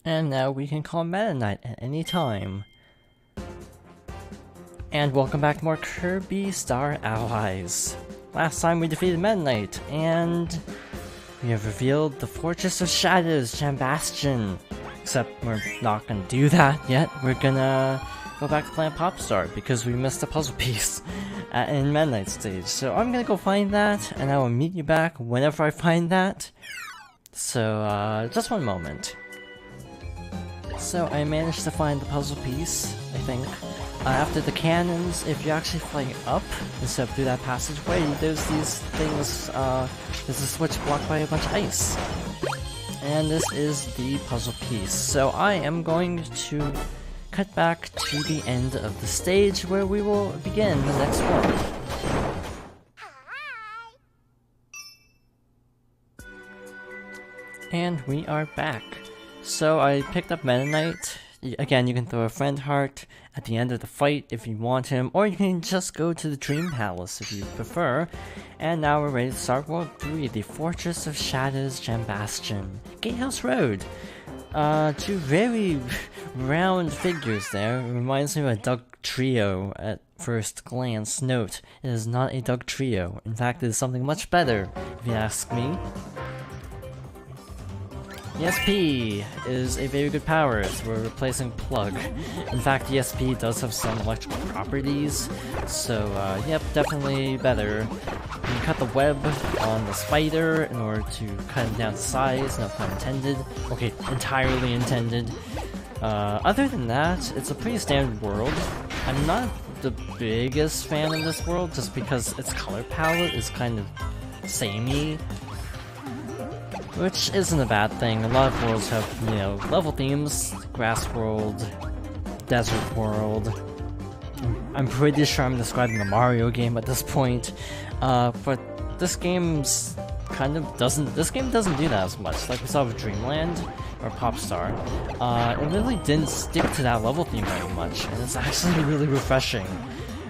And now we can call Meta Knight at any time. And welcome back to more Kirby Star Allies. Last time we defeated Meta Knight, and we have revealed the Fortress of Shadows, Jambastion. Except we're not gonna do that yet. We're gonna go back to Planet Popstar because we missed a puzzle piece in Meta Knight stage. So I'm gonna go find that, and I will meet you back whenever I find that. So just one moment. So I managed to find the puzzle piece, I think. After the cannons, if you actually fly up instead of through that passageway, there's these things, there's a switch blocked by a bunch of ice. And this is the puzzle piece. So I am going to cut back to the end of the stage where we will begin the next world. And we are back. So I picked up Meta Knight. Again, you can throw a friend heart at the end of the fight if you want him, or you can just go to the Dream Palace if you prefer. And now we're ready to start World 3, the Fortress of Shadows, Jambastion. Gatehouse Road. Two very round figures there. It reminds me of a Doug Trio at first glance. Note, it is not a Doug Trio. In fact, it is something much better, if you ask me. ESP is a very good power, as we're replacing Plug. In fact, ESP does have some electrical properties, so yep, definitely better. You can cut the web on the spider in order to cut him down to size, no pun intended. Okay, entirely intended. Other than that, it's a pretty standard world. I'm not the biggest fan of this world, just because its color palette is kind of samey. Which isn't a bad thing. A lot of worlds have, you know, level themes. Grass world, desert world. I'm pretty sure I'm describing a Mario game at this point. But this game's kind of doesn't... This game doesn't do that as much. Like we saw with Dreamland or Popstar. It really didn't stick to that level theme very much. And it's actually really refreshing.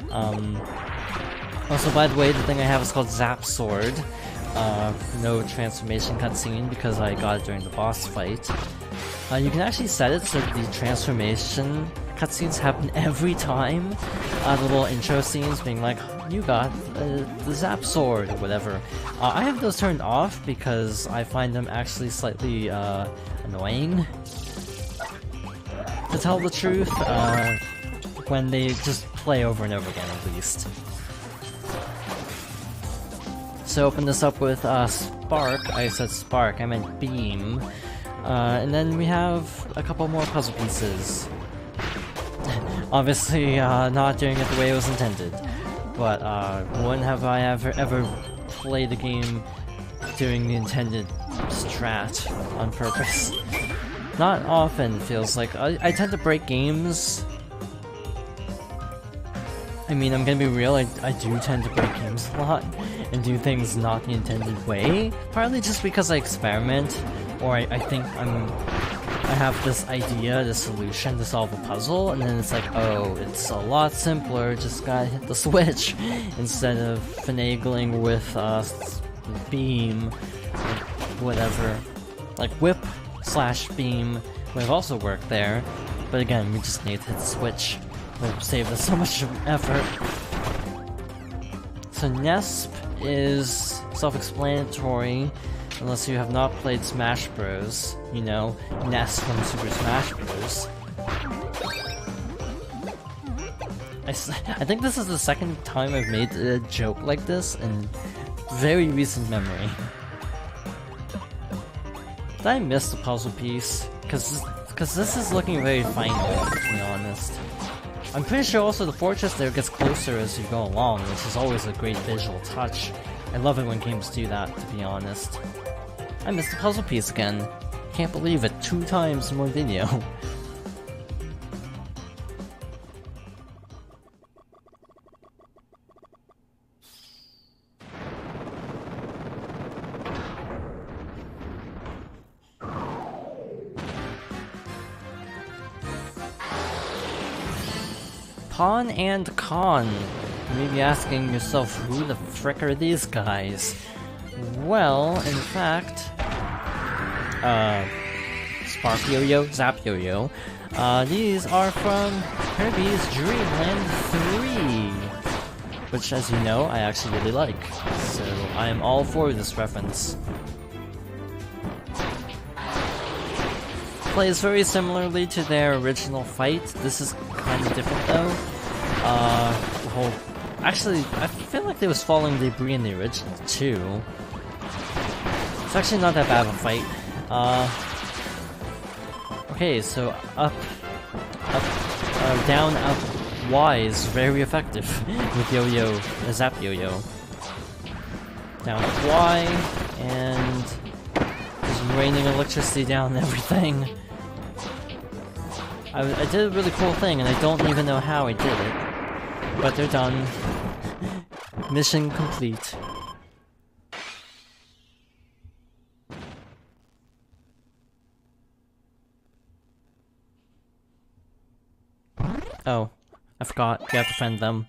Also, by the way, the thing I have is called Zap Sword. No transformation cutscene because I got it during the boss fight. You can actually set it so the transformation cutscenes happen every time. The little intro scenes being like, you got the Zap Sword or whatever. I have those turned off because I find them actually slightly annoying. To tell the truth, when they just play over and over again at least. So open this up with Spark. I said Spark, I meant Beam. And then we have a couple more puzzle pieces. Obviously not doing it the way it was intended. But when have I ever played a game doing the intended strat on purpose? Not often, feels like. I tend to break games. I mean, I'm gonna be real, I do tend to break games a lot and do things not the intended way. Partly just because I experiment, or I think I have this idea, this solution to solve a puzzle, and then it's like, oh, it's a lot simpler, just gotta hit the switch, instead of finagling with beam, whatever. Like whip/beam would have also worked there, but again, we just need to hit the switch. Would save us so much effort. So Nesp is self-explanatory, unless you have not played Smash Bros. You know, Ness from Super Smash Bros. I think this is the second time I've made a joke like this in very recent memory. Did I miss the puzzle piece? Cause this is looking very final, to be honest. I'm pretty sure also the fortress there gets closer as you go along, which is always a great visual touch. I love it when games do that, to be honest. I missed the puzzle piece again. Can't believe it, 2 times in one video. Pawn and Con. You may be asking yourself, who the frick are these guys? Well, in fact, Spark Yo-Yo, Zap Yo-Yo. These are from Kirby's Dream Land 3, which, as you know, I actually really like. So I am all for this reference. Plays very similarly to their original fight. This is kind of different though. Actually, I feel like they was falling debris in the original too. It's actually not that bad of a fight. Okay, so up, down, up, Y is very effective with Yo-Yo, Zap Yo-Yo. Down, up, Y, and just raining electricity down everything. I did a really cool thing, and I don't even know how I did it. But they're done. Mission complete. Oh, I forgot. You have to friend them.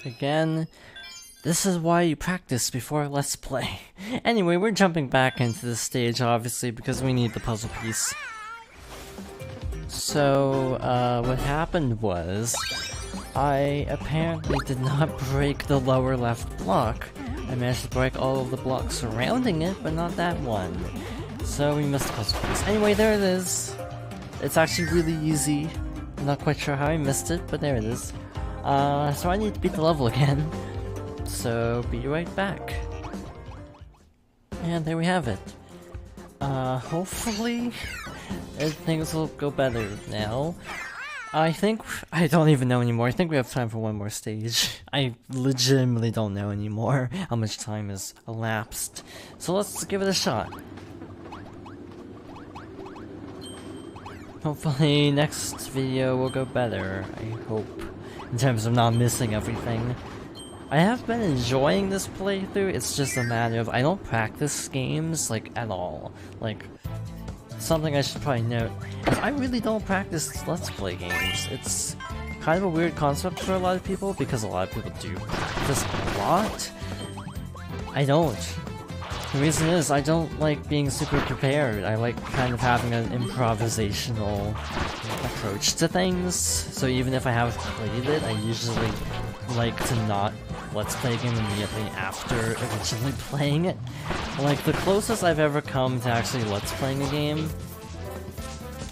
Again, this is why you practice before Let's Play. Anyway, we're jumping back into this stage, obviously, because we need the puzzle piece. So, what happened was, I apparently did not break the lower left block. I managed to break all of the blocks surrounding it, but not that one. So we missed the puzzle piece. Anyway, there it is. It's actually really easy. I'm not quite sure how I missed it, but there it is. So I need to beat the level again. So, be right back. And there we have it. Hopefully, things will go better now. I don't even know anymore. I think we have time for one more stage. I legitimately don't know anymore how much time has elapsed. So let's give it a shot. Hopefully, next video will go better, I hope. In terms of not missing everything. I have been enjoying this playthrough, it's just a matter of I don't practice games, like, at all. Like, something I should probably note is I really don't practice Let's Play games. It's kind of a weird concept for a lot of people, because a lot of people do practice a lot. I don't. The reason is, I don't like being super prepared. I like kind of having an improvisational approach to things. So even if I haven't played it, I usually like to not Let's Play a game immediately after originally playing it. Like, the closest I've ever come to actually Let's Playing a game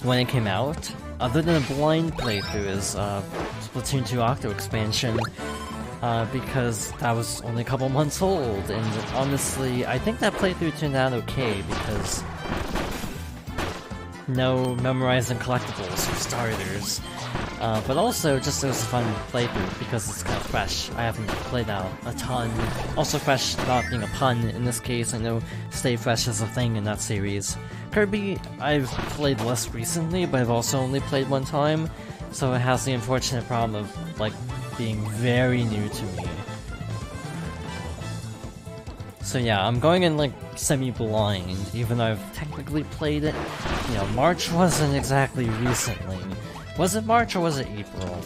when it came out, other than a blind playthrough, is Splatoon 2 Octo expansion. Because that was only a couple months old, and honestly, I think that playthrough turned out okay, because no memorizing collectibles for starters. But also, just it was a fun playthrough, because it's kind of fresh. I haven't played out a ton. Also fresh not being a pun in this case, I know Stay Fresh is a thing in that series. Kirby, I've played less recently, but I've also only played one time, so it has the unfortunate problem of, like, being very new to me. So yeah, I'm going in like semi-blind, even though I've technically played it. You know, March wasn't exactly recently. Was it March or was it April?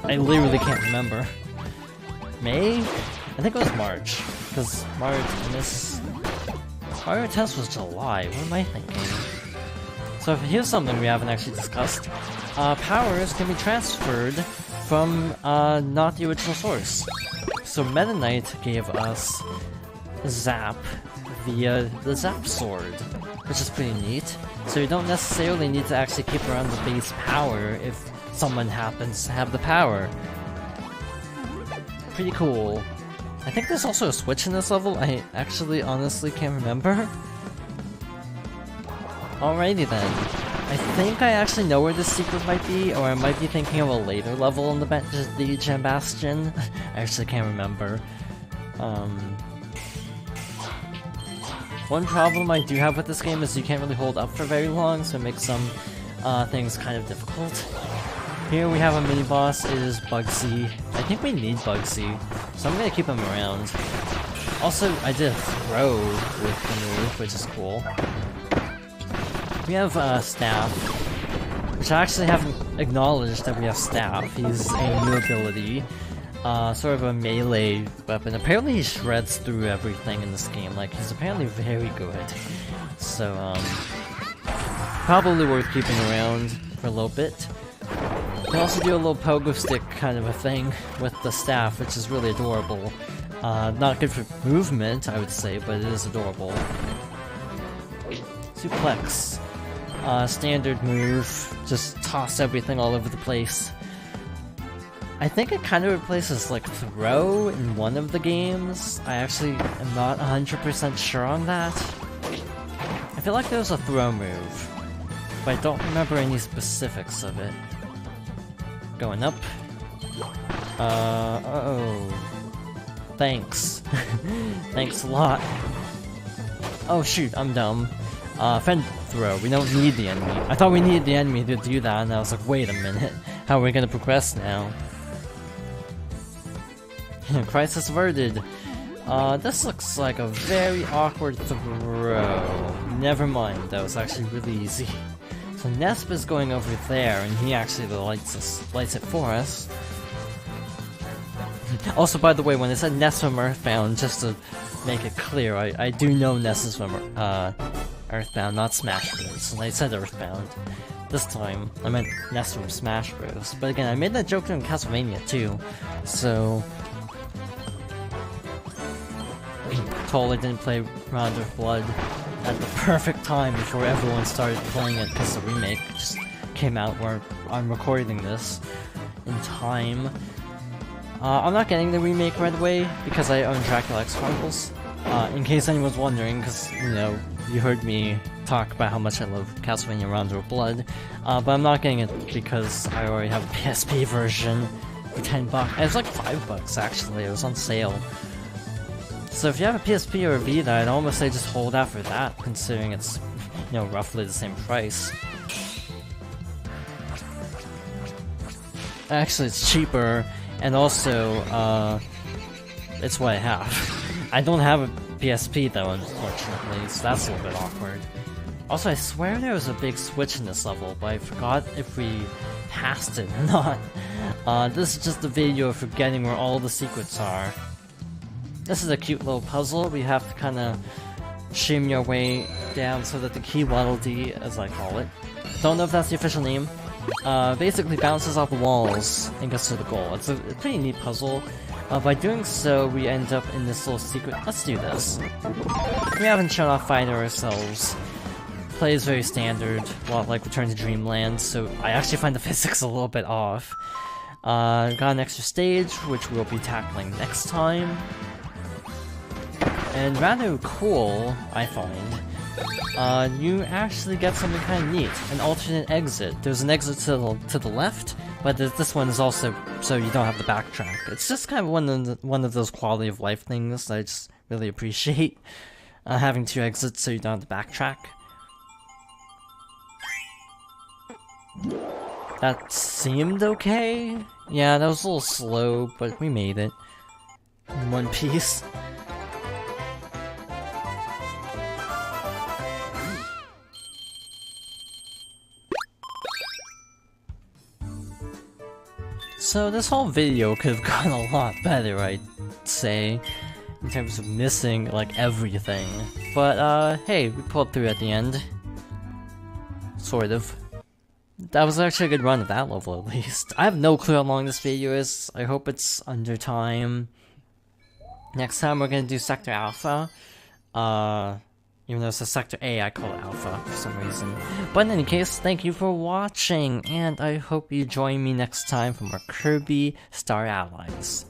I literally can't remember. May? I think it was March. Because Mario Tennis was July, what am I thinking? So here's something we haven't actually discussed. Powers can be transferred from not the original source. So Meta Knight gave us Zap via the Zap Sword, which is pretty neat. So you don't necessarily need to actually keep around the base power if someone happens to have the power. Pretty cool. I think there's also a switch in this level, I actually honestly can't remember. Alrighty then. I think I actually know where this secret might be, or I might be thinking of a later level in the Jambastion. I actually can't remember. One problem I do have with this game is you can't really hold up for very long, so it makes some things kind of difficult. Here we have a mini-boss, it is Bugsy. I think we need Bugsy, so I'm gonna keep him around. Also, I did a throw with the move, which is cool. We have Staff, which I actually haven't acknowledged that we have Staff. He's a new ability, sort of a melee weapon. Apparently he shreds through everything in this game, like he's apparently very good. So, probably worth keeping around for a little bit. You can also do a little pogo stick kind of a thing with the staff, which is really adorable. Not good for movement, I would say, but it is adorable. Suplex. Standard move, just toss everything all over the place. I think it kind of replaces like throw in one of the games. I actually am not 100% sure on that. I feel like there was a throw move, but I don't remember any specifics of it. Going up. Uh-oh. Thanks. Thanks a lot. Oh shoot, I'm dumb. Friend throw, we don't need the enemy. I thought we needed the enemy to do that, and I was like, wait a minute. How are we gonna progress now? Crisis averted. This looks like a very awkward throw. Never mind, that was actually really easy. So Nesp is going over there, and he actually lights it for us. Also, by the way, when I said Ness from Earthbound, just to make it clear, I do know Ness is from Earthbound, not Smash Bros. And I said Earthbound. This time, I meant Ness from Smash Bros. But again, I made that joke in Castlevania too, so... Totally didn't play Round of Blood at the perfect time before everyone started playing it, because the remake just came out where I'm recording this in time. I'm not getting the remake right away, because I own Dracula X Chronicles. In case anyone's wondering, because, you know, you heard me talk about how much I love Castlevania Round of Blood, but I'm not getting it because I already have a PSP version for $10. It was like $5 actually, it was on sale. So if you have a PSP or a Vita, I'd almost say just hold out for that, considering it's, you know, roughly the same price. Actually, it's cheaper, and also, it's what I have. I don't have a PSP though, unfortunately, so that's a little bit awkward. Also, I swear there was a big switch in this level, but I forgot if we passed it or not. This is just a video of forgetting where all the secrets are. This is a cute little puzzle. We have to kind of shimmy our way down so that the key Waddle Dee, as I call it, don't know if that's the official name, basically bounces off the walls and gets to the goal. It's a pretty neat puzzle. By doing so, we end up in this little secret. Let's do this. We haven't shown off Fighter ourselves. Play is very standard, a lot like Return to Dreamland, so I actually find the physics a little bit off. Got an extra stage, which we'll be tackling next time. And rather cool, I find, you actually get something kind of neat, an alternate exit. There's an exit to the left, but this one is also so you don't have to backtrack. It's just kind of one of those quality of life things that I just really appreciate, having two exits so you don't have to backtrack. That seemed okay. Yeah, that was a little slow, but we made it in one piece. So this whole video could have gone a lot better, I'd say, in terms of missing, like, everything. But, hey, we pulled through at the end. Sort of. That was actually a good run at that level, at least. I have no clue how long this video is. I hope it's under time. Next time we're gonna do Sector Alpha. Even though it's a Sector A, I call it Alpha for some reason. But in any case, thank you for watching, and I hope you join me next time for more Kirby Star Allies.